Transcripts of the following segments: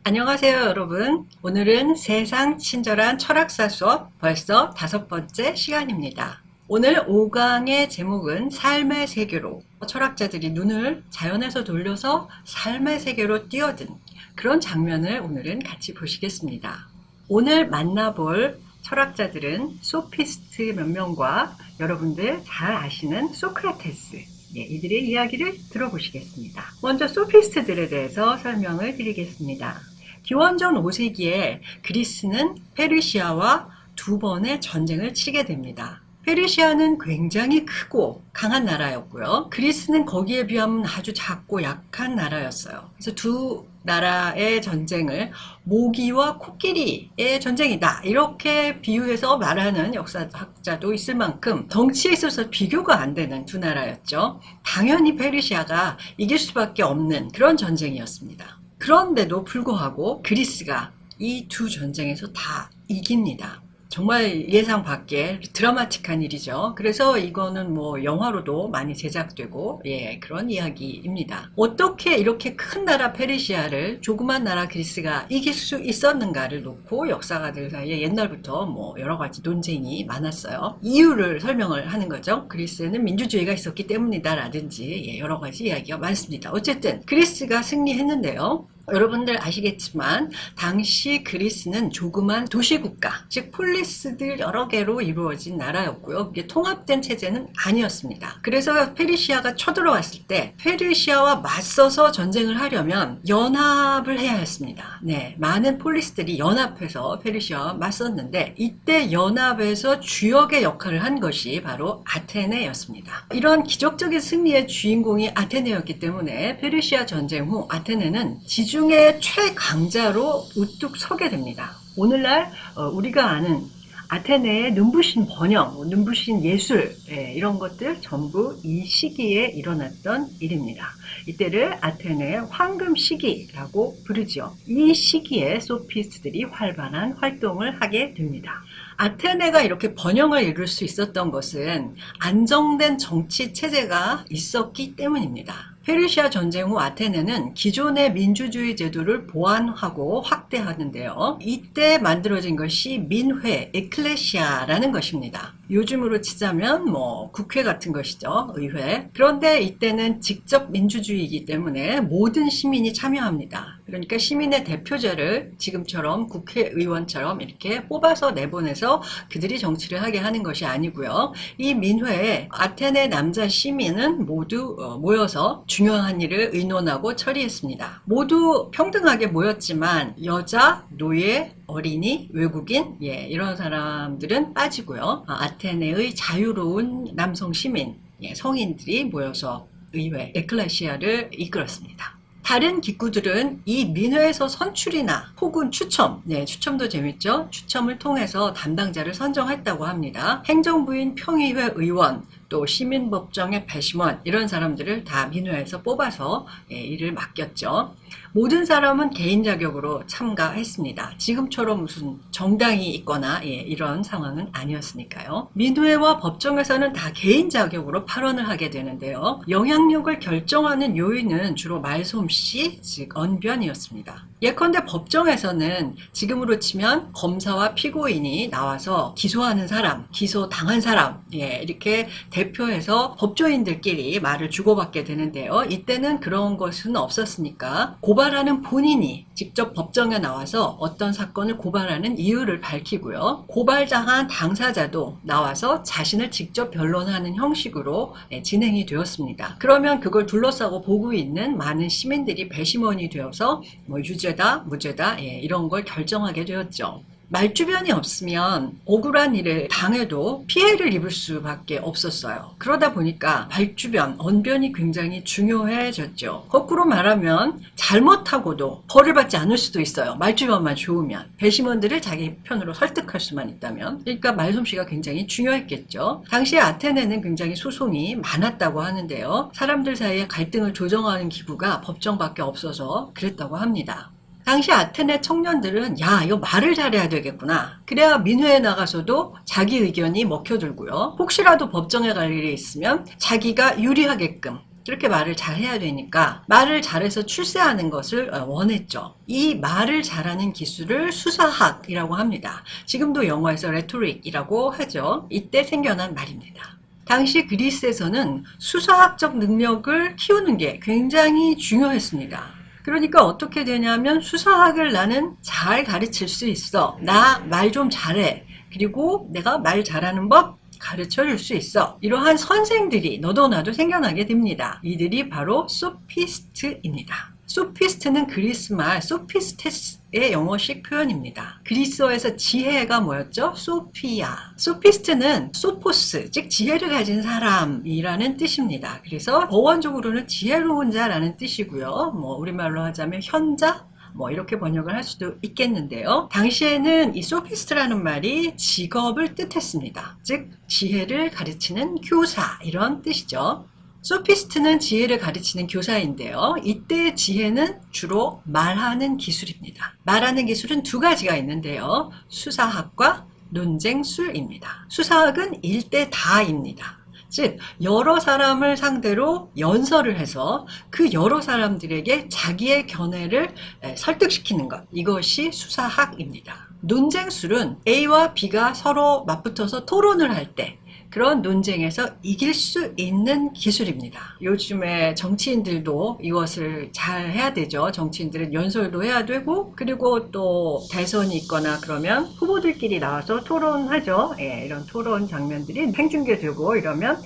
안녕하세요, 여러분. 오늘은 세상 친절한 철학사 수업 벌써 5번째 시간입니다. 오늘 5강의 제목은 삶의 세계로, 철학자들이 눈을 자연에서 돌려서 삶의 세계로 뛰어든 그런 장면을 오늘은 같이 보시겠습니다. 오늘 만나볼 철학자들은 소피스트 몇 명과 여러분들 잘 아시는 소크라테스, 이들의 이야기를 들어보시겠습니다. 먼저 소피스트들에 대해서 설명을 드리겠습니다. 기원전 5세기에 그리스는 페르시아와 2번의 전쟁을 치게 됩니다. 페르시아는 굉장히 크고 강한 나라였고요. 그리스는 거기에 비하면 아주 작고 약한 나라였어요. 그래서 두 나라의 전쟁을 모기와 코끼리의 전쟁이다, 이렇게 비유해서 말하는 역사학자도 있을 만큼 덩치에 있어서 비교가 안 되는 두 나라였죠. 당연히 페르시아가 이길 수밖에 없는 그런 전쟁이었습니다. 그런데도 불구하고 그리스가 이 두 전쟁에서 다 이깁니다. 정말 예상 밖의 드라마틱한 일이죠. 그래서 이거는 영화로도 많이 제작되고 그런 이야기입니다. 어떻게 이렇게 큰 나라 페르시아를 조그만 나라 그리스가 이길 수 있었는가를 놓고 역사가들 사이에 옛날부터 여러 가지 논쟁이 많았어요. 이유를 설명을 하는 거죠. 그리스에는 민주주의가 있었기 때문이다 라든지 여러 가지 이야기가 많습니다. 어쨌든 그리스가 승리했는데요. 여러분들 아시겠지만 당시 그리스는 조그만 도시국가, 즉 폴리스들 여러 개로 이루어진 나라였고요. 이게 통합된 체제는 아니었습니다. 그래서 페르시아가 쳐들어왔을 때 페르시아와 맞서서 전쟁을 하려면 연합을 해야 했습니다. 많은 폴리스들이 연합해서 페르시아와 맞섰는데 이때 연합에서 주역의 역할을 한 것이 바로 아테네였습니다. 이런 기적적인 승리의 주인공이 아테네였기 때문에 페르시아 전쟁 후 아테네는 지중해 최강자로 우뚝 서게 됩니다. 오늘날 우리가 아는 아테네의 눈부신 번영, 눈부신 예술, 이런 것들 전부 이 시기에 일어났던 일입니다. 이때를 아테네의 황금 시기라고 부르죠. 이 시기에 소피스트들이 활발한 활동을 하게 됩니다. 아테네가 이렇게 번영을 이룰 수 있었던 것은 안정된 정치 체제가 있었기 때문입니다. 페르시아 전쟁 후 아테네는 기존의 민주주의 제도를 보완하고 확대하는데요. 이때 만들어진 것이 민회, 에클레시아라는 것입니다. 요즘으로 치자면 국회 같은 것이죠. 의회. 그런데 이때는 직접 민주주의이기 때문에 모든 시민이 참여합니다. 그러니까 시민의 대표자를 지금처럼 국회의원처럼 이렇게 뽑아서 내보내서 그들이 정치를 하게 하는 것이 아니고요. 이 민회에 아테네 남자 시민은 모두 모여서 중요한 일을 의논하고 처리했습니다. 모두 평등하게 모였지만 여자, 노예, 어린이, 외국인, 이런 사람들은 빠지고요. 아테네의 자유로운 남성 시민, 성인들이 모여서 의회, 에클레시아를 이끌었습니다. 다른 기구들은 이 민회에서 선출이나 혹은 추첨, 추첨도 재밌죠? 추첨을 통해서 담당자를 선정했다고 합니다. 행정부인 평의회 의원, 또 시민법정의 배심원, 이런 사람들을 다 민회에서 뽑아서 일을 맡겼죠. 모든 사람은 개인 자격으로 참가했습니다. 지금처럼 무슨 정당이 있거나 이런 상황은 아니었으니까요. 민회와 법정에서는 다 개인 자격으로 발언을 하게 되는데요. 영향력을 결정하는 요인은 주로 말솜씨, 즉 언변이었습니다. 예컨대 법정에서는 지금으로 치면 검사와 피고인이 나와서 기소하는 사람, 기소당한 사람, 이렇게 대표해서 법조인들끼리 말을 주고받게 되는데요. 이때는 그런 것은 없었으니까 고발하는 본인이 직접 법정에 나와서 어떤 사건을 고발하는 이유를 밝히고요. 고발당한 당사자도 나와서 자신을 직접 변론하는 형식으로 진행이 되었습니다. 그러면 그걸 둘러싸고 보고 있는 많은 시민들이 배심원이 되어서 유죄다, 무죄다, 이런 걸 결정하게 되었죠. 말주변이 없으면 억울한 일을 당해도 피해를 입을 수밖에 없었어요. 그러다 보니까 말주변, 언변이 굉장히 중요해졌죠. 거꾸로 말하면 잘못하고도 벌을 받지 않을 수도 있어요. 말주변만 좋으면. 배심원들을 자기 편으로 설득할 수만 있다면. 그러니까 말솜씨가 굉장히 중요했겠죠. 당시에 아테네는 굉장히 소송이 많았다고 하는데요. 사람들 사이에 갈등을 조정하는 기구가 법정밖에 없어서 그랬다고 합니다. 당시 아테네 청년들은 이거 말을 잘해야 되겠구나. 그래야 민회에 나가서도 자기 의견이 먹혀들고요. 혹시라도 법정에 갈 일이 있으면 자기가 유리하게끔 그렇게 말을 잘해야 되니까 말을 잘해서 출세하는 것을 원했죠. 이 말을 잘하는 기술을 수사학이라고 합니다. 지금도 영어에서 레토릭이라고 하죠. 이때 생겨난 말입니다. 당시 그리스에서는 수사학적 능력을 키우는 게 굉장히 중요했습니다. 그러니까 어떻게 되냐면 수사학을 나는 잘 가르칠 수 있어. 나 말 좀 잘해. 그리고 내가 말 잘하는 법 가르쳐 줄 수 있어. 이러한 선생들이 너도 나도 생겨나게 됩니다. 이들이 바로 소피스트입니다. 소피스트는 그리스말 소피스테스의 영어식 표현입니다. 그리스어에서 지혜가 뭐였죠? 소피아. 소피스트는 소포스, 즉 지혜를 가진 사람이라는 뜻입니다. 그래서 어원적으로는 지혜로운 자라는 뜻이고요. 우리말로 하자면 현자? 이렇게 번역을 할 수도 있겠는데요. 당시에는 이 소피스트라는 말이 직업을 뜻했습니다. 즉 지혜를 가르치는 교사 이런 뜻이죠. 소피스트는 지혜를 가르치는 교사인데요. 이때의 지혜는 주로 말하는 기술입니다. 말하는 기술은 두 가지가 있는데요. 수사학과 논쟁술입니다. 수사학은 일대다입니다. 즉 여러 사람을 상대로 연설을 해서 그 여러 사람들에게 자기의 견해를 설득시키는 것, 이것이 수사학입니다. 논쟁술은 A와 B가 서로 맞붙어서 토론을 할 때 그런 논쟁에서 이길 수 있는 기술입니다. 요즘에 정치인들도 이것을 잘 해야 되죠. 정치인들은 연설도 해야 되고 그리고 또 대선이 있거나 그러면 후보들끼리 나와서 토론하죠. 이런 토론 장면들이 생중계되고 이러면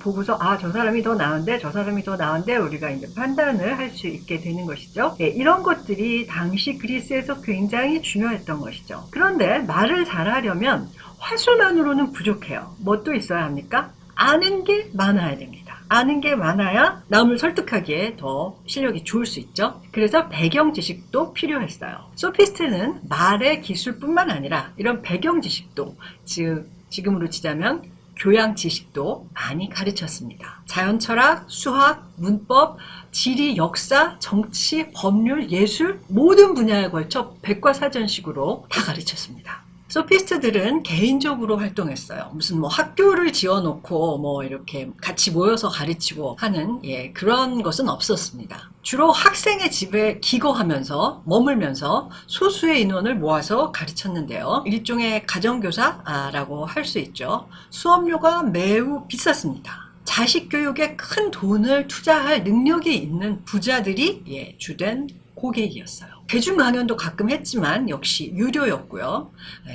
보고서 저 사람이 더 나은데 저 사람이 더 나은데 우리가 이제 판단을 할 수 있게 되는 것이죠. 이런 것들이 당시 그리스에서 굉장히 중요했던 것이죠. 그런데 말을 잘하려면 화술만으로는 부족해요. 뭐 또 있어야 합니까? 아는 게 많아야 됩니다. 아는 게 많아야 남을 설득하기에 더 실력이 좋을 수 있죠. 그래서 배경 지식도 필요했어요. 소피스트는 말의 기술뿐만 아니라 이런 배경 지식도, 즉 지금으로 치자면 교양 지식도 많이 가르쳤습니다. 자연 철학, 수학, 문법, 지리, 역사, 정치, 법률, 예술 모든 분야에 걸쳐 백과사전식으로 다 가르쳤습니다. 소피스트들은 개인적으로 활동했어요. 무슨 학교를 지어놓고 이렇게 같이 모여서 가르치고 하는 그런 것은 없었습니다. 주로 학생의 집에 기거하면서 머물면서 소수의 인원을 모아서 가르쳤는데요. 일종의 가정교사라고 할 수 있죠. 수업료가 매우 비쌌습니다. 자식 교육에 큰 돈을 투자할 능력이 있는 부자들이 주된 고객이었어요. 대중 강연도 가끔 했지만 역시 유료였고요.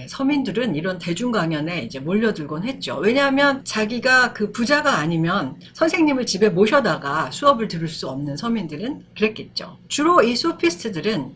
서민들은 이런 대중 강연에 이제 몰려들곤 했죠. 왜냐하면 자기가 그 부자가 아니면 선생님을 집에 모셔다가 수업을 들을 수 없는 서민들은 그랬겠죠. 주로 이 소피스트들은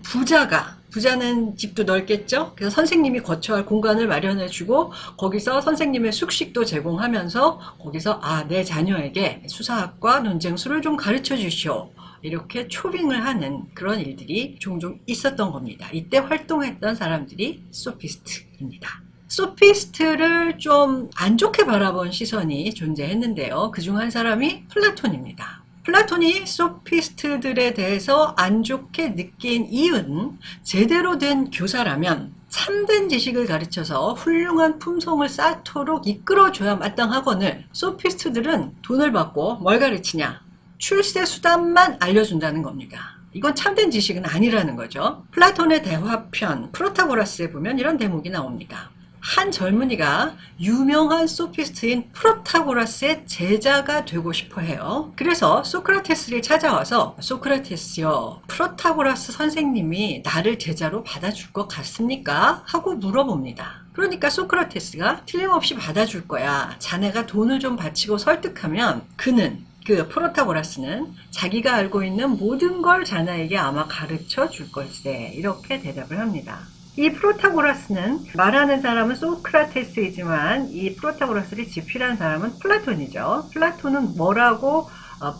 부자는 집도 넓겠죠. 그래서 선생님이 거처할 공간을 마련해주고 거기서 선생님의 숙식도 제공하면서 거기서 내 자녀에게 수사학과 논쟁술을 좀 가르쳐 주시오. 이렇게 초빙을 하는 그런 일들이 종종 있었던 겁니다. 이때 활동했던 사람들이 소피스트입니다. 소피스트를 좀 안 좋게 바라본 시선이 존재했는데요. 그중 한 사람이 플라톤입니다. 플라톤이 소피스트들에 대해서 안 좋게 느낀 이유는 제대로 된 교사라면 참된 지식을 가르쳐서 훌륭한 품성을 쌓도록 이끌어줘야 마땅하거늘 소피스트들은 돈을 받고 뭘 가르치냐? 출세 수단만 알려준다는 겁니다. 이건 참된 지식은 아니라는 거죠. 플라톤의 대화편 프로타고라스에 보면 이런 대목이 나옵니다. 한 젊은이가 유명한 소피스트인 프로타고라스의 제자가 되고 싶어 해요. 그래서 소크라테스를 찾아와서 소크라테스요, 프로타고라스 선생님이 나를 제자로 받아줄 것 같습니까? 하고 물어봅니다. 그러니까 소크라테스가 틀림없이 받아줄 거야. 자네가 돈을 좀 바치고 설득하면 그 프로타고라스는 자기가 알고 있는 모든 걸 자네에게 아마 가르쳐 줄 걸세. 이렇게 대답을 합니다. 이 프로타고라스는 말하는 사람은 소크라테스이지만 이 프로타고라스를 지필한 사람은 플라톤이죠. 플라톤은 뭐라고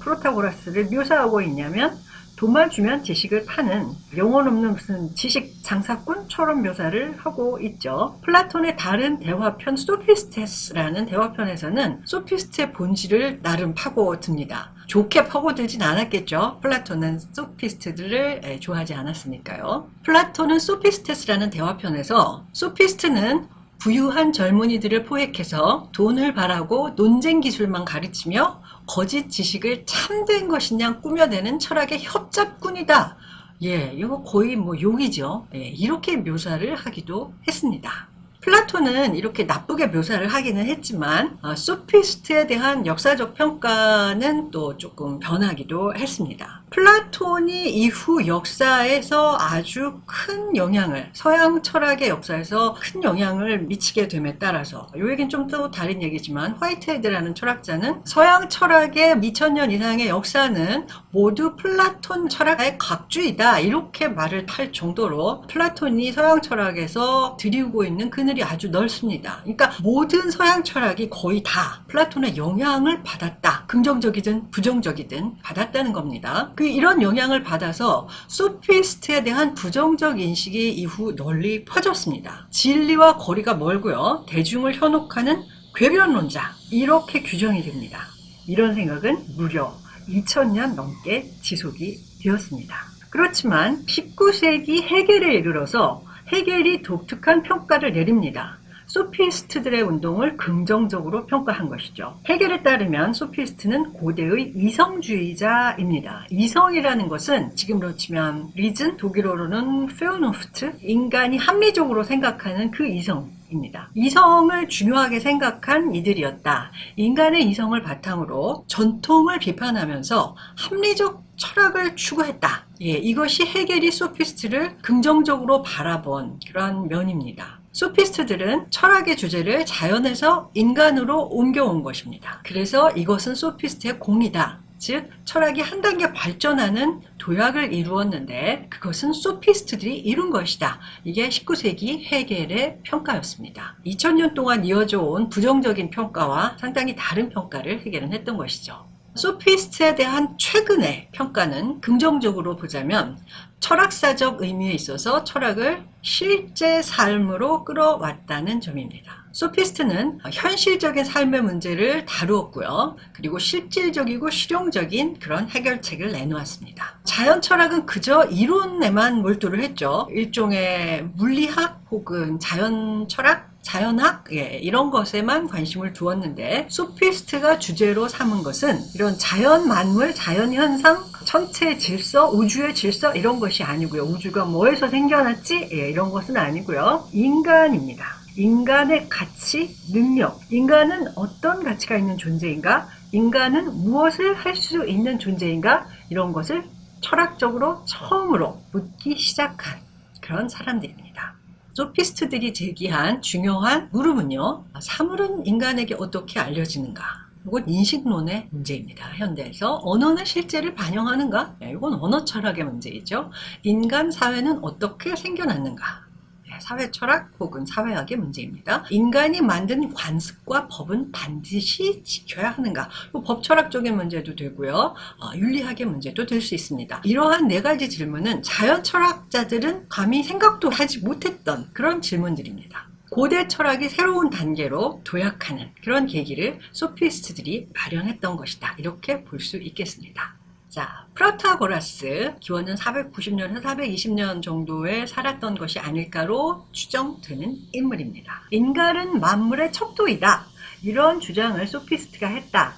프로타고라스를 묘사하고 있냐면 돈만 주면 지식을 파는 영혼 없는 무슨 지식 장사꾼처럼 묘사를 하고 있죠. 플라톤의 다른 대화편 소피스테스라는 대화편에서는 소피스트의 본질을 나름 파고듭니다. 좋게 파고들진 않았겠죠. 플라톤은 소피스트들을 좋아하지 않았으니까요. 플라톤은 소피스테스라는 대화편에서 소피스트는 부유한 젊은이들을 포획해서 돈을 벌라고 논쟁 기술만 가르치며 거짓 지식을 참된 것이냐 꾸며내는 철학의 협잡꾼이다. 예, 이거 거의 뭐 욕이죠. 예, 이렇게 묘사를 하기도 했습니다. 플라톤은 이렇게 나쁘게 묘사를 하기는 했지만 소피스트에 대한 역사적 평가는 또 조금 변하기도 했습니다. 플라톤이 이후 역사에서 아주 큰 영향을, 서양 철학의 역사에서 큰 영향을 미치게 됨에 따라서, 이 얘기는 좀 또 다른 얘기지만 화이트헤드라는 철학자는 서양 철학의 2000년 이상의 역사는 모두 플라톤 철학의 각주이다, 이렇게 말을 할 정도로 플라톤이 서양 철학에서 들이우고 있는 그늘이 아주 넓습니다. 그러니까 모든 서양 철학이 거의 다 플라톤의 영향을 받았다, 긍정적이든 부정적이든 받았다는 겁니다. 이런 영향을 받아서 소피스트에 대한 부정적 인식이 이후 널리 퍼졌습니다. 진리와 거리가 멀고요, 대중을 현혹하는 궤변론자, 이렇게 규정이 됩니다. 이런 생각은 무려 2000년 넘게 지속이 되었습니다. 그렇지만 19세기 헤겔에 이르러서 헤겔이 독특한 평가를 내립니다. 소피스트들의 운동을 긍정적으로 평가한 것이죠. 헤겔에 따르면 소피스트는 고대의 이성주의자입니다. 이성이라는 것은 지금으로 치면 리즌, 독일어로는 페어누프트, 인간이 합리적으로 생각하는 그 이성입니다. 이성을 중요하게 생각한 이들이었다. 인간의 이성을 바탕으로 전통을 비판하면서 합리적 철학을 추구했다. 예, 이것이 헤겔이 소피스트를 긍정적으로 바라본 그런 면입니다. 소피스트들은 철학의 주제를 자연에서 인간으로 옮겨온 것입니다. 그래서 이것은 소피스트의 공이다. 즉 철학이 한 단계 발전하는 도약을 이루었는데 그것은 소피스트들이 이룬 것이다. 이게 19세기 헤겔의 평가였습니다. 2000년 동안 이어져 온 부정적인 평가와 상당히 다른 평가를 헤겔은 했던 것이죠. 소피스트에 대한 최근의 평가는 긍정적으로 보자면 철학사적 의미에 있어서 철학을 실제 삶으로 끌어왔다는 점입니다. 소피스트는 현실적인 삶의 문제를 다루었고요. 그리고 실질적이고 실용적인 그런 해결책을 내놓았습니다. 자연 철학은 그저 이론에만 몰두를 했죠. 일종의 물리학 혹은 자연 철학, 자연학, 이런 것에만 관심을 두었는데 소피스트가 주제로 삼은 것은 이런 자연 만물, 자연 현상, 천체의 질서, 우주의 질서 이런 것이 아니고요. 우주가 뭐에서 생겨났지? 이런 것은 아니고요. 인간입니다. 인간의 가치, 능력, 인간은 어떤 가치가 있는 존재인가? 인간은 무엇을 할 수 있는 존재인가? 이런 것을 철학적으로 처음으로 묻기 시작한 그런 사람들입니다. 소피스트들이 제기한 중요한 물음은요, 사물은 인간에게 어떻게 알려지는가? 이건 인식론의 문제입니다. 현대에서 언어는 실제를 반영하는가? 이건 언어 철학의 문제이죠. 인간 사회는 어떻게 생겨났는가? 사회 철학 혹은 사회학의 문제입니다. 인간이 만든 관습과 법은 반드시 지켜야 하는가? 법 철학적인 문제도 되고요. 윤리학의 문제도 될 수 있습니다. 이러한 네 가지 질문은 자연 철학자들은 감히 생각도 하지 못했던 그런 질문들입니다. 고대 철학이 새로운 단계로 도약하는 그런 계기를 소피스트들이 마련했던 것이다. 이렇게 볼 수 있겠습니다. 자, 프로타고라스, 기원은 490년에서 420년 정도에 살았던 것이 아닐까로 추정되는 인물입니다. 인간은 만물의 척도이다. 이런 주장을 소피스트가 했다.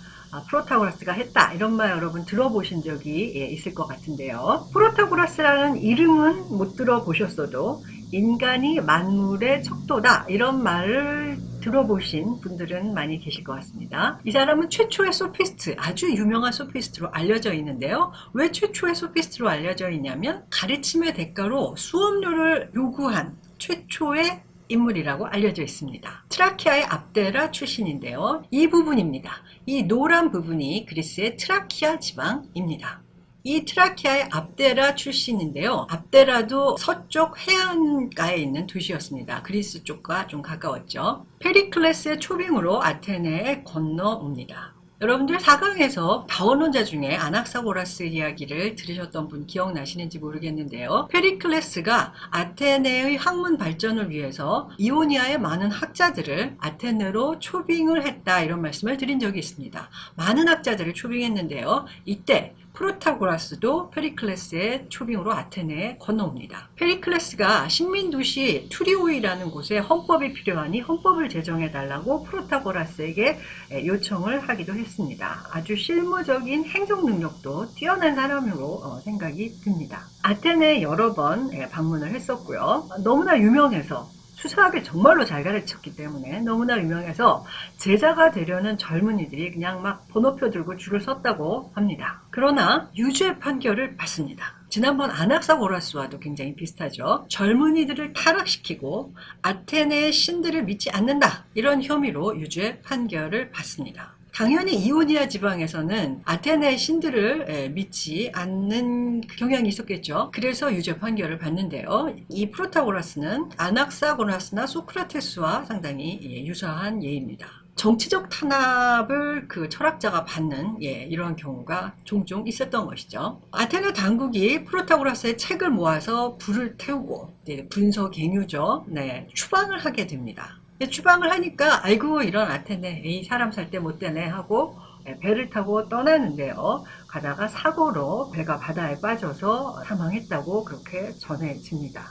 프로타고라스가 했다. 이런 말 여러분 들어보신 적이 있을 것 같은데요. 프로타고라스라는 이름은 못 들어보셨어도 인간이 만물의 척도다. 이런 말을 들어보신 분들은 많이 계실 것 같습니다. 이 사람은 최초의 소피스트, 아주 유명한 소피스트로 알려져 있는데요. 왜 최초의 소피스트로 알려져 있냐면 가르침의 대가로 수업료를 요구한 최초의 인물이라고 알려져 있습니다. 트라키아의 압데라 출신인데요. 이 부분입니다. 이 노란 부분이 그리스의 트라키아 지방입니다. 이 트라키아의 압데라 출신인데요. 압데라도 서쪽 해안가에 있는 도시였습니다. 그리스 쪽과 좀 가까웠죠. 페리클레스의 초빙으로 아테네에 건너옵니다. 여러분들 4강에서 다원론자 중에 아낙사고라스 이야기를 들으셨던 분 기억나시는지 모르겠는데요. 페리클레스가 아테네의 학문 발전을 위해서 이오니아의 많은 학자들을 아테네로 초빙을 했다, 이런 말씀을 드린 적이 있습니다. 많은 학자들을 초빙했는데요. 이때 프로타고라스도 페리클레스의 초빙으로 아테네에 건너옵니다. 페리클레스가 식민도시 투리오이라는 곳에 헌법이 필요하니 헌법을 제정해달라고 프로타고라스에게 요청을 하기도 했습니다. 아주 실무적인 행정 능력도 뛰어난 사람으로 생각이 듭니다. 아테네에 여러 번 방문을 했었고요. 너무나 유명해서 수사하게 정말로 잘 가르쳤기 때문에 너무나 유명해서 제자가 되려는 젊은이들이 그냥 막 번호표 들고 줄을 섰다고 합니다. 그러나 유죄 판결을 받습니다. 지난번 아낙사고라스와도 굉장히 비슷하죠. 젊은이들을 타락시키고 아테네의 신들을 믿지 않는다, 이런 혐의로 유죄 판결을 받습니다. 당연히 이오니아 지방에서는 아테네의 신들을 믿지 않는 경향이 있었겠죠. 그래서 유죄 판결을 받는데요. 이 프로타고라스는 아낙사고라스나 소크라테스와 상당히 유사한 예입니다. 정치적 탄압을 그 철학자가 받는 이런 경우가 종종 있었던 것이죠. 아테네 당국이 프로타고라스의 책을 모아서 불을 태우고 분서갱유죠. 추방을 하게 됩니다. 추방을 하니까 아이고 이런 아테네, 이 사람 살 때 못 되네 하고 배를 타고 떠나는데요. 가다가 사고로 배가 바다에 빠져서 사망했다고 그렇게 전해집니다.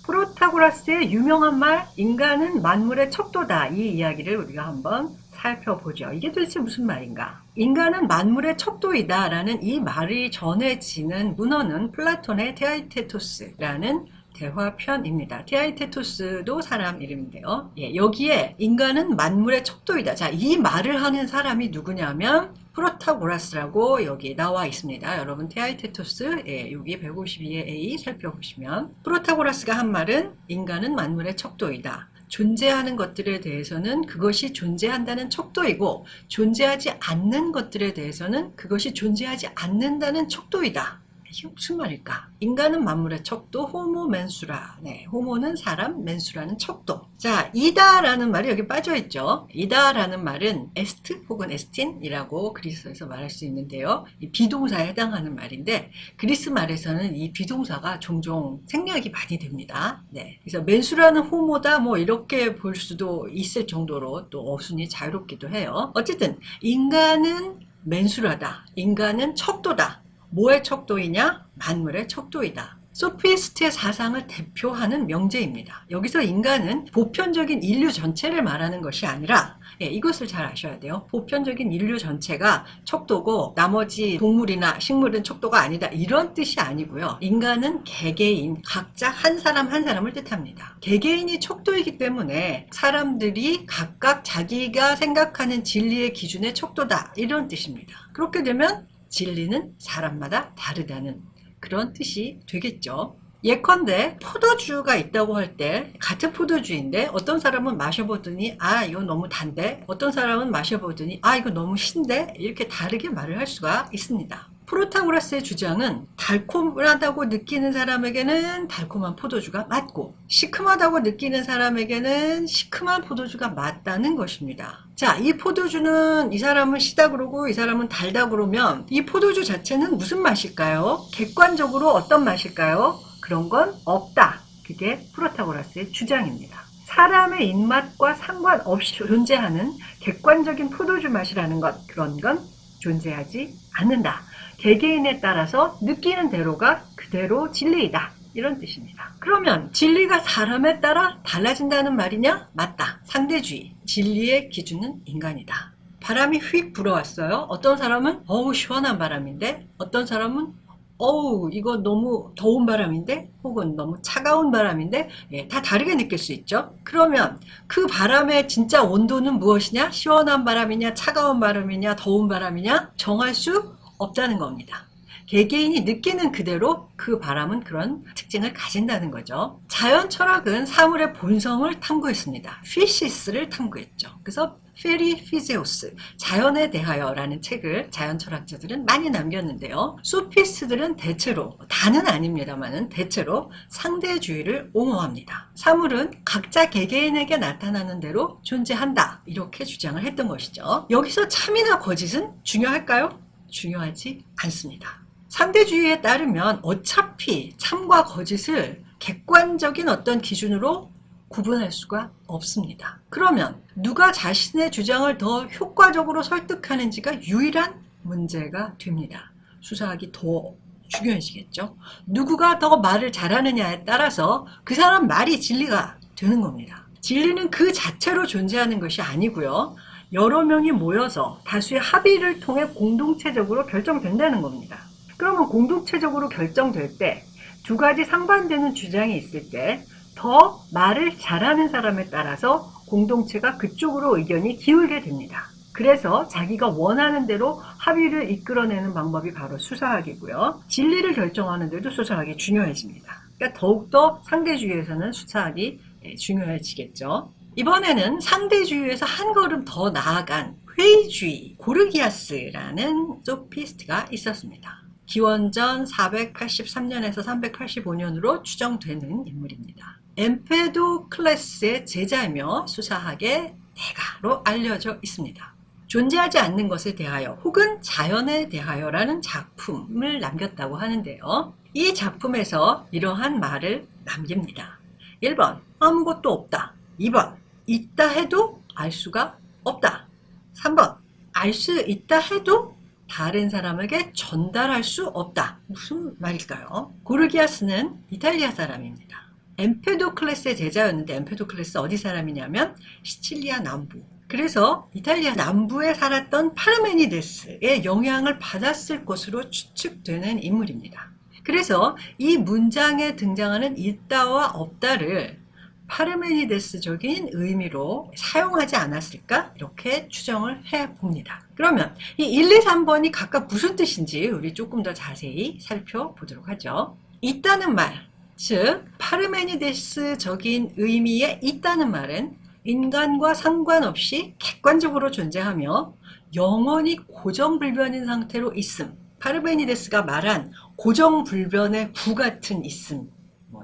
프로타고라스의 유명한 말, 인간은 만물의 척도다, 이 이야기를 우리가 한번 살펴보죠. 이게 도대체 무슨 말인가? 인간은 만물의 척도이다 라는 이 말이 전해지는 문헌은 플라톤의 테아이테토스라는 대화편입니다. 테아이테토스도 사람 이름인데요. 여기에 인간은 만물의 척도이다. 자, 이 말을 하는 사람이 누구냐면 프로타고라스라고 여기 나와 있습니다. 여러분 테아이테토스 여기 152의 A 살펴보시면 프로타고라스가 한 말은 인간은 만물의 척도이다. 존재하는 것들에 대해서는 그것이 존재한다는 척도이고 존재하지 않는 것들에 대해서는 그것이 존재하지 않는다는 척도이다. 이게 무슨 말일까? 인간은 만물의 척도, 호모 맨수라. 호모는 사람, 맨수라는 척도. 자, 이다라는 말이 여기 빠져있죠. 이다라는 말은 에스트 혹은 에스틴이라고 그리스어에서 말할 수 있는데요. 이 비동사에 해당하는 말인데 그리스 말에서는 이 비동사가 종종 생략이 많이 됩니다. 그래서 맨수라는 호모다 뭐 이렇게 볼 수도 있을 정도로 또 어순이 자유롭기도 해요. 어쨌든 인간은 맨수라다. 인간은 척도다. 뭐의 척도이냐? 만물의 척도이다. 소피스트의 사상을 대표하는 명제입니다. 여기서 인간은 보편적인 인류 전체를 말하는 것이 아니라 이것을 잘 아셔야 돼요. 보편적인 인류 전체가 척도고 나머지 동물이나 식물은 척도가 아니다, 이런 뜻이 아니고요. 인간은 개개인, 각자 한 사람 한 사람을 뜻합니다. 개개인이 척도이기 때문에 사람들이 각각 자기가 생각하는 진리의 기준의 척도다, 이런 뜻입니다. 그렇게 되면 진리는 사람마다 다르다는 그런 뜻이 되겠죠. 예컨대 포도주가 있다고 할 때 같은 포도주인데 어떤 사람은 마셔보더니 아 이거 너무 단데, 어떤 사람은 마셔보더니 아 이거 너무 신데, 이렇게 다르게 말을 할 수가 있습니다. 프로타고라스의 주장은 달콤하다고 느끼는 사람에게는 달콤한 포도주가 맞고 시큼하다고 느끼는 사람에게는 시큼한 포도주가 맞다는 것입니다. 자, 이 포도주는 이 사람은 시다 그러고 이 사람은 달다 그러면 이 포도주 자체는 무슨 맛일까요? 객관적으로 어떤 맛일까요? 그런 건 없다. 그게 프로타고라스의 주장입니다. 사람의 입맛과 상관없이 존재하는 객관적인 포도주 맛이라는 것, 그런 건 존재하지 않는다. 개개인에 따라서 느끼는 대로가 그대로 진리이다, 이런 뜻입니다. 그러면 진리가 사람에 따라 달라진다는 말이냐? 맞다. 상대주의. 진리의 기준은 인간이다. 바람이 휙 불어왔어요. 어떤 사람은 어우 시원한 바람인데, 어떤 사람은 어우 이거 너무 더운 바람인데, 혹은 너무 차가운 바람인데, 다 다르게 느낄 수 있죠. 그러면 그 바람의 진짜 온도는 무엇이냐? 시원한 바람이냐, 차가운 바람이냐, 더운 바람이냐? 정할 수 없다는 겁니다. 개개인이 느끼는 그대로 그 바람은 그런 특징을 가진다는 거죠. 자연 철학은 사물의 본성을 탐구했습니다. 피시스를 탐구했죠. 그래서 페리 피제오스, 자연에 대하여라는 책을 자연 철학자들은 많이 남겼는데요. 소피스트들은 대체로, 다는 아닙니다만은 대체로 상대주의를 옹호합니다. 사물은 각자 개개인에게 나타나는 대로 존재한다, 이렇게 주장을 했던 것이죠. 여기서 참이나 거짓은 중요할까요? 중요하지 않습니다. 상대주의에 따르면 어차피 참과 거짓을 객관적인 어떤 기준으로 구분할 수가 없습니다. 그러면 누가 자신의 주장을 더 효과적으로 설득하는지가 유일한 문제가 됩니다. 수사학이 더 중요해지겠죠. 누구가 더 말을 잘하느냐에 따라서 그 사람 말이 진리가 되는 겁니다. 진리는 그 자체로 존재하는 것이 아니고요. 여러 명이 모여서 다수의 합의를 통해 공동체적으로 결정된다는 겁니다. 그러면 공동체적으로 결정될 때 두 가지 상반되는 주장이 있을 때 더 말을 잘하는 사람에 따라서 공동체가 그쪽으로 의견이 기울게 됩니다. 그래서 자기가 원하는 대로 합의를 이끌어내는 방법이 바로 수사학이고요. 진리를 결정하는 데도 수사학이 중요해집니다. 그러니까 더욱더 상대주의에서는 수사학이 중요해지겠죠. 이번에는 상대주의에서 한 걸음 더 나아간 회의주의 고르기아스라는 소피스트가 있었습니다. 기원전 483년에서 385년으로 추정되는 인물입니다. 엠페도클레스의 제자이며 수사학의 대가로 알려져 있습니다. 존재하지 않는 것에 대하여 혹은 자연에 대하여라는 작품을 남겼다고 하는데요. 이 작품에서 이러한 말을 남깁니다. 1번 아무것도 없다. 2번 있다 해도 알 수가 없다. 3번 알 수 있다 해도 다른 사람에게 전달할 수 없다. 무슨 말일까요? 고르기아스는 이탈리아 사람입니다. 엠페도클레스의 제자였는데 엠페도클레스 어디 사람이냐면 시칠리아 남부. 그래서 이탈리아 남부에 살았던 파르메니데스의 영향을 받았을 것으로 추측되는 인물입니다. 그래서 이 문장에 등장하는 있다와 없다를 파르메니데스적인 의미로 사용하지 않았을까? 이렇게 추정을 해봅니다. 그러면 이 1, 2, 3번이 각각 무슨 뜻인지 우리 조금 더 자세히 살펴보도록 하죠. 있다는 말, 즉 파르메니데스적인 의미의 있다는 말은 인간과 상관없이 객관적으로 존재하며 영원히 고정불변인 상태로 있음. 파르메니데스가 말한 고정불변의 구 같은 있음.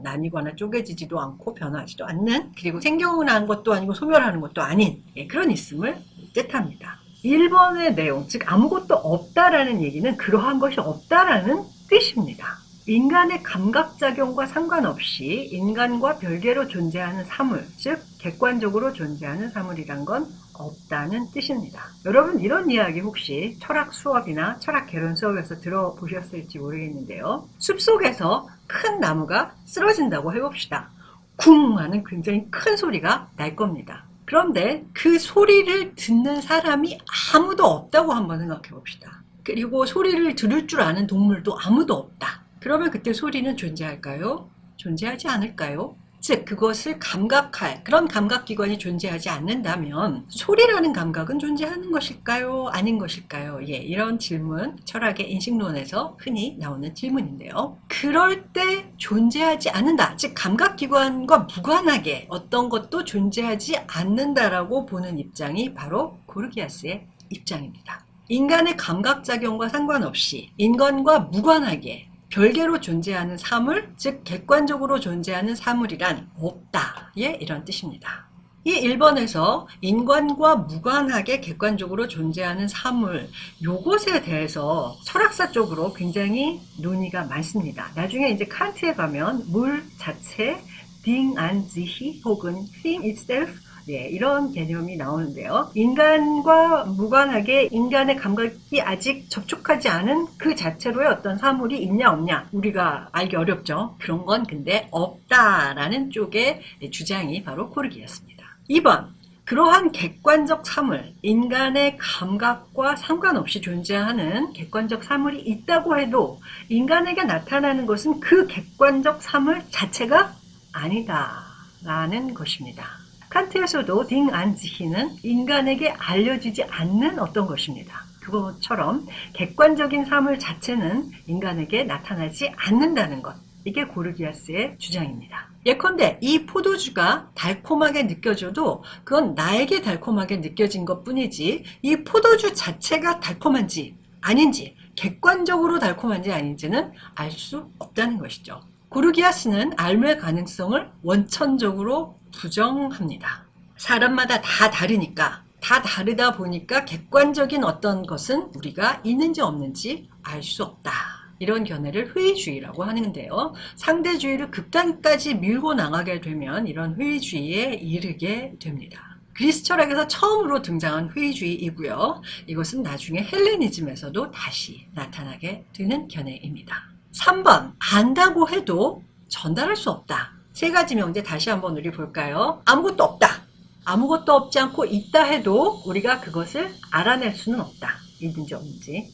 나뉘거나 쪼개지지도 않고 변하지도 않는, 그리고 생겨난 것도 아니고 소멸하는 것도 아닌 그런 있음을 뜻합니다. 1번의 내용, 즉 아무것도 없다라는 얘기는 그러한 것이 없다라는 뜻입니다. 인간의 감각작용과 상관없이 인간과 별개로 존재하는 사물, 즉 객관적으로 존재하는 사물이란 건 없다는 뜻입니다. 여러분 이런 이야기 혹시 철학 수업이나 철학 개론 수업에서 들어보셨을지 모르겠는데요. 숲속에서 큰 나무가 쓰러진다고 해봅시다. 쿵 하는 굉장히 큰 소리가 날 겁니다. 그런데 그 소리를 듣는 사람이 아무도 없다고 한번 생각해 봅시다. 그리고 소리를 들을 줄 아는 동물도 아무도 없다. 그러면 그때 소리는 존재할까요? 존재하지 않을까요? 즉 그것을 감각할 그런 감각기관이 존재하지 않는다면 소리라는 감각은 존재하는 것일까요? 아닌 것일까요? 이런 질문, 철학의 인식론에서 흔히 나오는 질문인데요. 그럴 때 존재하지 않는다. 즉 감각기관과 무관하게 어떤 것도 존재하지 않는다라고 보는 입장이 바로 고르기아스의 입장입니다. 인간의 감각작용과 상관없이 인간과 무관하게 별개로 존재하는 사물, 즉 객관적으로 존재하는 사물이란 없다. 이런 뜻입니다. 이 1번에서 인간과 무관하게 객관적으로 존재하는 사물, 요것에 대해서 철학사 쪽으로 굉장히 논의가 많습니다. 나중에 이제 칸트에 가면 물 자체, Ding an sich 혹은 Thing itself, 이런 개념이 나오는데요. 인간과 무관하게 인간의 감각이 아직 접촉하지 않은 그 자체로의 어떤 사물이 있냐 없냐 우리가 알기 어렵죠. 그런 건 근데 없다라는 쪽의 주장이 바로 고르기였습니다. 2번, 그러한 객관적 사물, 인간의 감각과 상관없이 존재하는 객관적 사물이 있다고 해도 인간에게 나타나는 것은 그 객관적 사물 자체가 아니다라는 것입니다. 칸트에서도 딩 안지히는 인간에게 알려지지 않는 어떤 것입니다. 그것처럼 객관적인 사물 자체는 인간에게 나타나지 않는다는 것. 이게 고르기아스의 주장입니다. 예컨대 이 포도주가 달콤하게 느껴져도 그건 나에게 달콤하게 느껴진 것 뿐이지 이 포도주 자체가 달콤한지 아닌지 객관적으로 달콤한지 아닌지는 알 수 없다는 것이죠. 고르기아스는 알의 가능성을 원천적으로 부정합니다. 사람마다 다 다르니까, 다 다르다 보니까 객관적인 어떤 것은 우리가 있는지 없는지 알 수 없다. 이런 견해를 회의주의라고 하는데요. 상대주의를 극단까지 밀고 나가게 되면 이런 회의주의에 이르게 됩니다. 그리스 철학에서 처음으로 등장한 회의주의이고요. 이것은 나중에 헬레니즘에서도 다시 나타나게 되는 견해입니다. 3번, 안다고 해도 전달할 수 없다. 세 가지 명제 다시 한번 우리 볼까요? 아무것도 없다. 아무것도 없지 않고 있다 해도 우리가 그것을 알아낼 수는 없다. 있는지 없는지.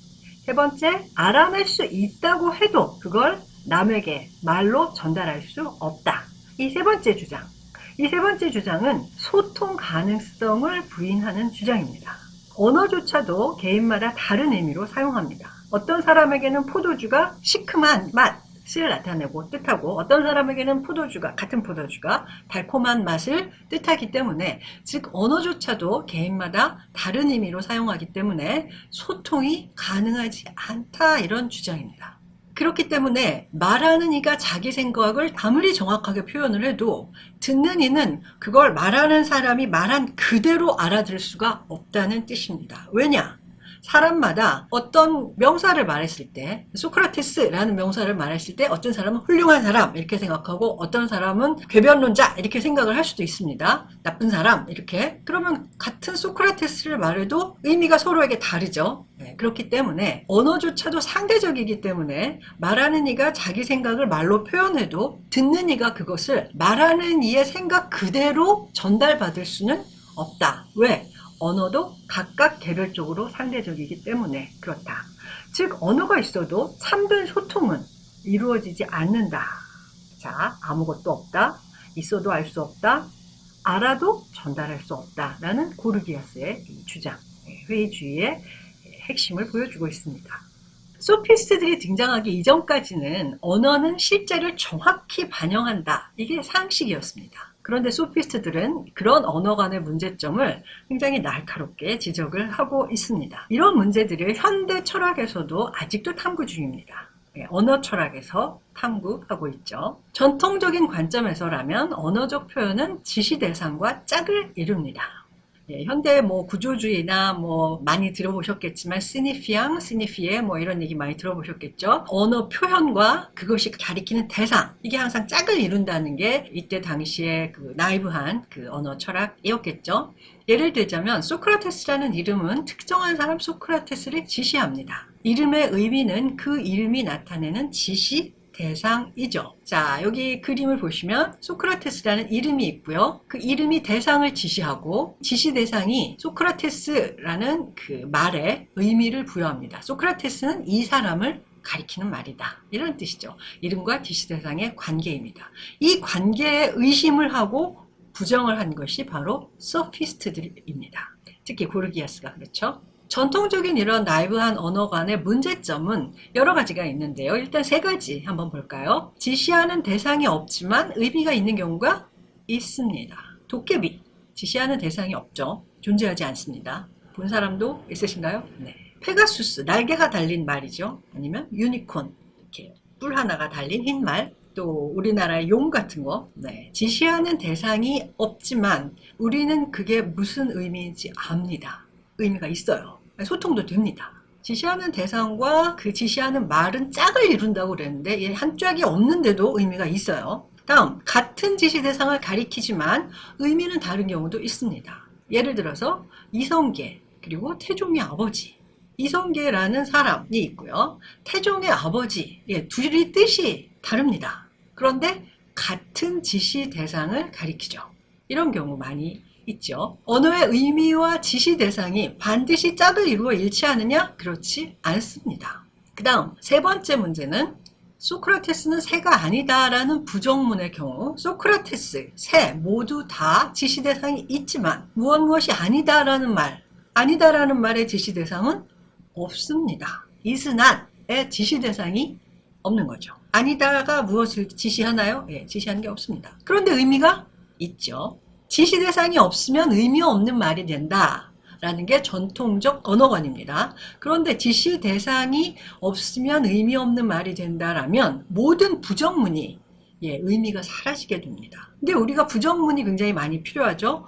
세 번째, 알아낼 수 있다고 해도 그걸 남에게 말로 전달할 수 없다. 이 세 번째 주장. 이 세 번째 주장은 소통 가능성을 부인하는 주장입니다. 언어조차도 개인마다 다른 의미로 사용합니다. 어떤 사람에게는 포도주가 시큼한 맛을 나타내고 뜻하고 어떤 사람에게는 같은 포도주가 달콤한 맛을 뜻하기 때문에 즉 언어조차도 개인마다 다른 의미로 사용하기 때문에 소통이 가능하지 않다 이런 주장입니다. 그렇기 때문에 말하는 이가 자기 생각을 아무리 정확하게 표현을 해도 듣는 이는 그걸 말하는 사람이 말한 그대로 알아들을 수가 없다는 뜻입니다. 왜냐? 사람마다 어떤 명사를 말했을 때 소크라테스라는 명사를 말했을 때 어떤 사람은 훌륭한 사람 이렇게 생각하고 어떤 사람은 궤변론자 이렇게 생각을 할 수도 있습니다. 나쁜 사람 이렇게. 그러면 같은 소크라테스를 말해도 의미가 서로에게 다르죠. 그렇기 때문에 언어조차도 상대적이기 때문에 말하는 이가 자기 생각을 말로 표현해도 듣는 이가 그것을 말하는 이의 생각 그대로 전달받을 수는 없다. 왜? 언어도 각각 개별적으로 상대적이기 때문에 그렇다. 즉 언어가 있어도 참된 소통은 이루어지지 않는다. 자, 아무것도 없다. 있어도 알 수 없다. 알아도 전달할 수 없다. 라는 고르기아스의 이 주장, 회의주의의 핵심을 보여주고 있습니다. 소피스트들이 등장하기 이전까지는 언어는 실제를 정확히 반영한다. 이게 상식이었습니다. 그런데 소피스트들은 그런 언어 간의 문제점을 굉장히 날카롭게 지적을 하고 있습니다. 이런 문제들을 현대 철학에서도 아직도 탐구 중입니다. 언어 철학에서 탐구하고 있죠. 전통적인 관점에서라면 언어적 표현은 지시 대상과 짝을 이룹니다. 현대 구조주의나 많이 들어보셨겠지만 시니피에 이런 얘기 많이 들어보셨겠죠. 언어 표현과 그것이 가리키는 대상 이게 항상 짝을 이룬다는 게 이때 당시에 그 나이브한 그 언어 철학이었겠죠. 예를 들자면 소크라테스라는 이름은 특정한 사람 소크라테스를 지시합니다. 이름의 의미는 그 이름이 나타내는 지시 대상이죠. 자, 여기 그림을 보시면 소크라테스라는 이름이 있고요. 그 이름이 대상을 지시하고 지시 대상이 소크라테스라는 그 말에 의미를 부여합니다. 소크라테스는 이 사람을 가리키는 말이다. 이런 뜻이죠. 이름과 지시 대상의 관계입니다. 이 관계에 의심을 하고 부정을 한 것이 바로 소피스트들입니다. 특히 고르기아스가 그렇죠. 전통적인 이런 나이브한 언어 간의 문제점은 여러 가지가 있는데요. 일단 세 가지 한번 볼까요? 지시하는 대상이 없지만 의미가 있는 경우가 있습니다. 도깨비, 지시하는 대상이 없죠. 존재하지 않습니다. 본 사람도 있으신가요? 네. 페가수스, 날개가 달린 말이죠. 아니면 유니콘, 이렇게 뿔 하나가 달린 흰 말. 또 우리나라의 용 같은 거. 네. 지시하는 대상이 없지만 우리는 그게 무슨 의미인지 압니다. 의미가 있어요. 소통도 됩니다. 지시하는 대상과 그 지시하는 말은 짝을 이룬다고 그랬는데 한 짝이 없는데도 의미가 있어요. 다음, 같은 지시 대상을 가리키지만 의미는 다른 경우도 있습니다. 예를 들어서 이성계 그리고 태종의 아버지. 이성계라는 사람이 있고요. 태종의 아버지. 둘이 뜻이 다릅니다. 그런데 같은 지시 대상을 가리키죠. 이런 경우 많이 있죠. 언어의 의미와 지시 대상이 반드시 짝을 이루어 일치하느냐? 그렇지 않습니다. 그 다음 세 번째 문제는 소크라테스는 새가 아니다라는 부정문의 경우 소크라테스, 새 모두 다 지시 대상이 있지만 무엇이 아니다라는 말의 지시 대상은 없습니다. is not의 지시 대상이 없는 거죠. 아니다가 무엇을 지시하나요? 지시하는 게 없습니다. 그런데 의미가 있죠. 지시 대상이 없으면 의미 없는 말이 된다 라는 게 전통적 언어관입니다. 그런데 지시 대상이 없으면 의미 없는 말이 된다라면 모든 부정문이 의미가 사라지게 됩니다. 근데 우리가 부정문이 굉장히 많이 필요하죠.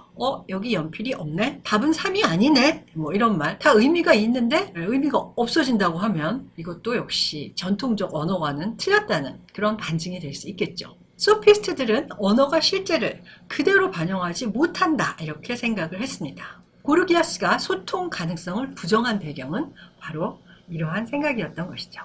여기 연필이 없네? 답은 3이 아니네? 이런 말. 다 의미가 있는데 의미가 없어진다고 하면 이것도 역시 전통적 언어와는 틀렸다는 그런 반증이 될 수 있겠죠. 소피스트들은 언어가 실제를 그대로 반영하지 못한다 이렇게 생각을 했습니다. 고르기아스가 소통 가능성을 부정한 배경은 바로 이러한 생각이었던 것이죠.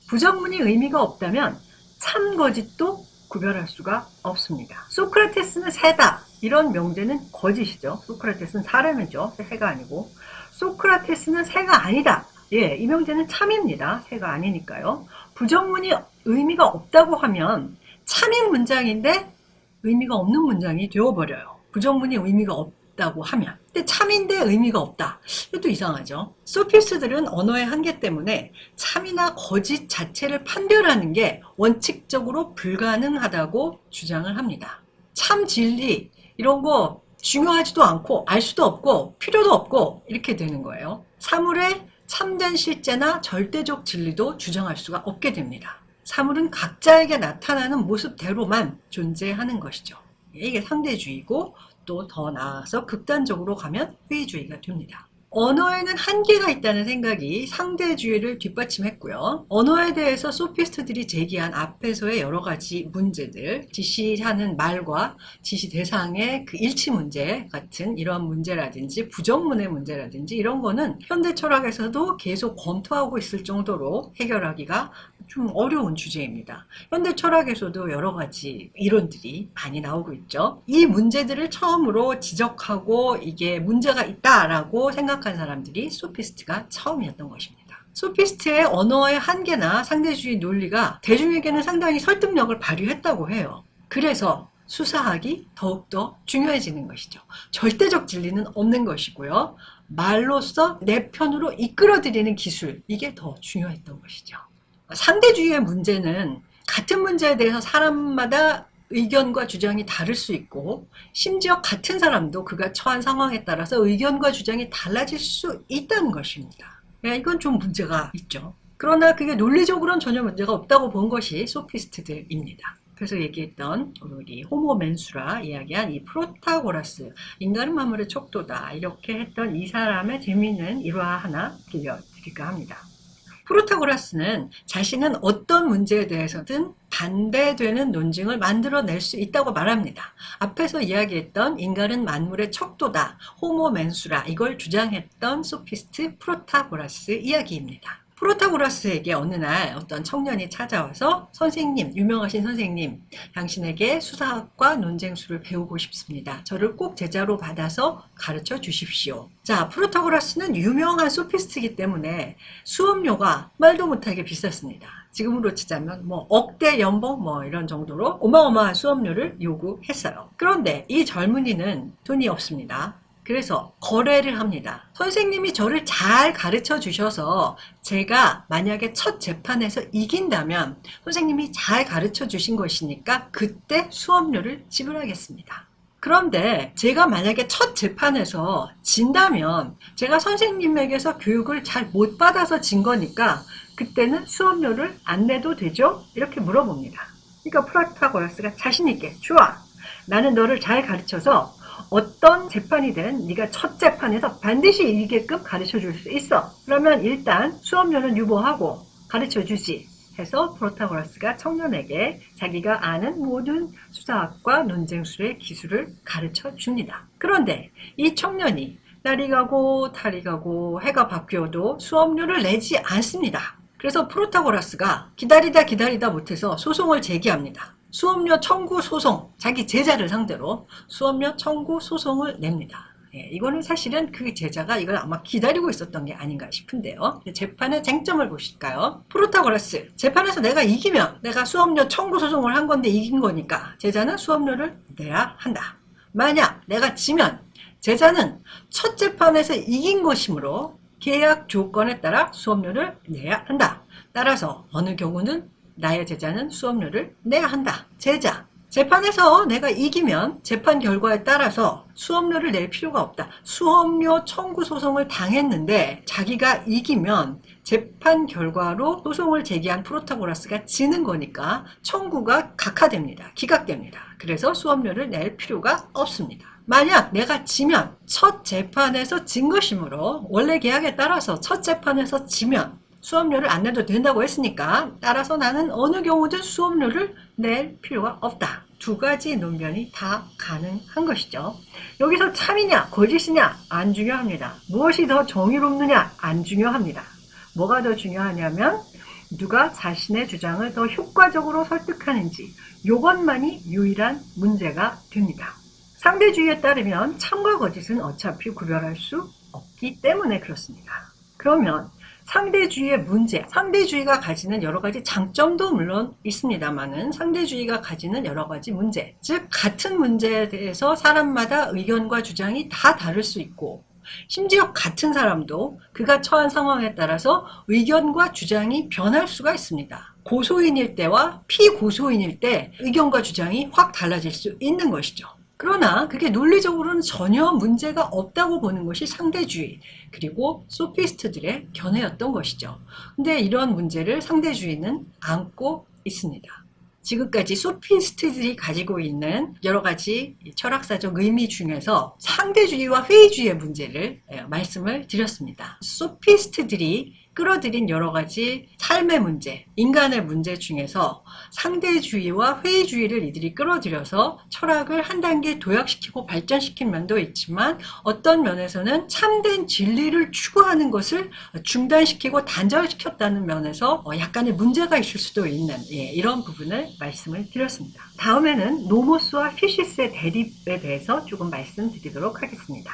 부정문이 의미가 없다면 참 거짓도 구별할 수가 없습니다. 소크라테스는 새다 이런 명제는 거짓이죠. 소크라테스는 사람이죠. 새가 아니고. 소크라테스는 새가 아니다. 예, 이 명제는 참입니다. 새가 아니니까요. 부정문이 의미가 없다고 하면 참인 문장인데 의미가 없는 문장이 되어버려요. 부정문이 의미가 없다고 하면. 근데 참인데 의미가 없다. 이것도 이상하죠. 소피스트들은 언어의 한계 때문에 참이나 거짓 자체를 판별하는 게 원칙적으로 불가능하다고 주장을 합니다. 참 진리 이런 거 중요하지도 않고 알 수도 없고 필요도 없고 이렇게 되는 거예요. 사물의 참된 실제나 절대적 진리도 주장할 수가 없게 됩니다. 사물은 각자에게 나타나는 모습대로만 존재하는 것이죠. 이게 상대주의고 또 더 나아가서 극단적으로 가면 회의주의가 됩니다. 언어에는 한계가 있다는 생각이 상대주의를 뒷받침했고요. 언어에 대해서 소피스트들이 제기한 앞에서의 여러 가지 문제들, 지시하는 말과 지시 대상의 그 일치 문제 같은 이런 문제라든지 부정문의 문제라든지 이런 거는 현대 철학에서도 계속 검토하고 있을 정도로 해결하기가 좀 어려운 주제입니다. 현대 철학에서도 여러 가지 이론들이 많이 나오고 있죠. 이 문제들을 처음으로 지적하고 이게 문제가 있다라고 생각한 사람들이 소피스트가 처음이었던 것입니다. 소피스트의 언어의 한계나 상대주의 논리가 대중에게는 상당히 설득력을 발휘했다고 해요. 그래서 수사학이 더욱더 중요해지는 것이죠. 절대적 진리는 없는 것이고요. 말로써 내 편으로 이끌어들이는 기술, 이게 더 중요했던 것이죠. 상대주의의 문제는 같은 문제에 대해서 사람마다 의견과 주장이 다를 수 있고 심지어 같은 사람도 그가 처한 상황에 따라서 의견과 주장이 달라질 수 있다는 것입니다. 이건 좀 문제가 있죠. 그러나 그게 논리적으로는 전혀 문제가 없다고 본 것이 소피스트들입니다. 그래서 얘기했던 우리 호모 맨수라 이야기한 이 프로타고라스, 인간은 만물의 척도다 이렇게 했던 이 사람의 재미있는 일화 하나 들려드릴까 합니다. 프로타고라스는 자신은 어떤 문제에 대해서든 반대되는 논증을 만들어낼 수 있다고 말합니다. 앞에서 이야기했던 인간은 만물의 척도다, 호모 맨수라 이걸 주장했던 소피스트 프로타고라스 이야기입니다. 프로타고라스에게 어느 날 어떤 청년이 찾아와서 선생님, 유명하신 선생님, 당신에게 수사학과 논쟁술을 배우고 싶습니다. 저를 꼭 제자로 받아서 가르쳐 주십시오. 자, 프로타고라스는 유명한 소피스트이기 때문에 수업료가 말도 못하게 비쌌습니다. 지금으로 치자면 억대 연봉 이런 정도로 어마어마한 수업료를 요구했어요. 그런데 이 젊은이는 돈이 없습니다. 그래서 거래를 합니다. 선생님이 저를 잘 가르쳐 주셔서 제가 만약에 첫 재판에서 이긴다면 선생님이 잘 가르쳐 주신 것이니까 그때 수업료를 지불하겠습니다. 그런데 제가 만약에 첫 재판에서 진다면 제가 선생님에게서 교육을 잘 못 받아서 진 거니까 그때는 수업료를 안 내도 되죠? 이렇게 물어봅니다. 그러니까 프로타고라스가 자신 있게 좋아. 나는 너를 잘 가르쳐서 어떤 재판이든 네가 첫 재판에서 반드시 이기게끔 가르쳐줄 수 있어. 그러면 일단 수업료는 유보하고 가르쳐주지 해서 프로타고라스가 청년에게 자기가 아는 모든 수사학과 논쟁술의 기술을 가르쳐줍니다. 그런데 이 청년이 날이 가고 달이 가고 해가 바뀌어도 수업료를 내지 않습니다. 그래서 프로타고라스가 기다리다 못해서 소송을 제기합니다. 수업료 청구 소송, 자기 제자를 상대로 수업료 청구 소송을 냅니다. 이거는 사실은 그 제자가 이걸 아마 기다리고 있었던 게 아닌가 싶은데요. 재판의 쟁점을 보실까요? 프로타고라스, 재판에서 내가 이기면 내가 수업료 청구 소송을 한 건데 이긴 거니까 제자는 수업료를 내야 한다. 만약 내가 지면 제자는 첫 재판에서 이긴 것이므로 계약 조건에 따라 수업료를 내야 한다. 따라서 어느 경우는 나의 제자는 수업료를 내야 한다. 제자, 재판에서 내가 이기면 재판 결과에 따라서 수업료를 낼 필요가 없다. 수업료 청구 소송을 당했는데 자기가 이기면 재판 결과로 소송을 제기한 프로타고라스가 지는 거니까 청구가 각하됩니다. 기각됩니다. 그래서 수업료를 낼 필요가 없습니다. 만약 내가 지면 첫 재판에서 진 것이므로 원래 계약에 따라서 첫 재판에서 지면 수업료를 안 내도 된다고 했으니까 따라서 나는 어느 경우든 수업료를 낼 필요가 없다. 두 가지 논변이 다 가능한 것이죠. 여기서 참이냐 거짓이냐 안 중요합니다. 무엇이 더 정의롭느냐 안 중요합니다. 뭐가 더 중요하냐면 누가 자신의 주장을 더 효과적으로 설득하는지, 이것만이 유일한 문제가 됩니다. 상대주의에 따르면 참과 거짓은 어차피 구별할 수 없기 때문에 그렇습니다. 그러면 상대주의의 문제, 상대주의가 가지는 여러 가지 장점도 물론 있습니다만은 상대주의가 가지는 여러 가지 문제, 즉 같은 문제에 대해서 사람마다 의견과 주장이 다 다를 수 있고, 심지어 같은 사람도 그가 처한 상황에 따라서 의견과 주장이 변할 수가 있습니다. 고소인일 때와 피고소인일 때 의견과 주장이 확 달라질 수 있는 것이죠. 그러나 그게 논리적으로는 전혀 문제가 없다고 보는 것이 상대주의, 그리고 소피스트들의 견해였던 것이죠. 근데 이런 문제를 상대주의는 안고 있습니다. 지금까지 소피스트들이 가지고 있는 여러 가지 철학사적 의미 중에서 상대주의와 회의주의의 문제를 말씀을 드렸습니다. 소피스트들이 끌어들인 여러 가지 삶의 문제, 인간의 문제 중에서 상대주의와 회의주의를 이들이 끌어들여서 철학을 한 단계 도약시키고 발전시킨 면도 있지만, 어떤 면에서는 참된 진리를 추구하는 것을 중단시키고 단절시켰다는 면에서 약간의 문제가 있을 수도 있는 이런 부분을 말씀을 드렸습니다. 다음에는 노모스와 피시스의 대립에 대해서 조금 말씀드리도록 하겠습니다.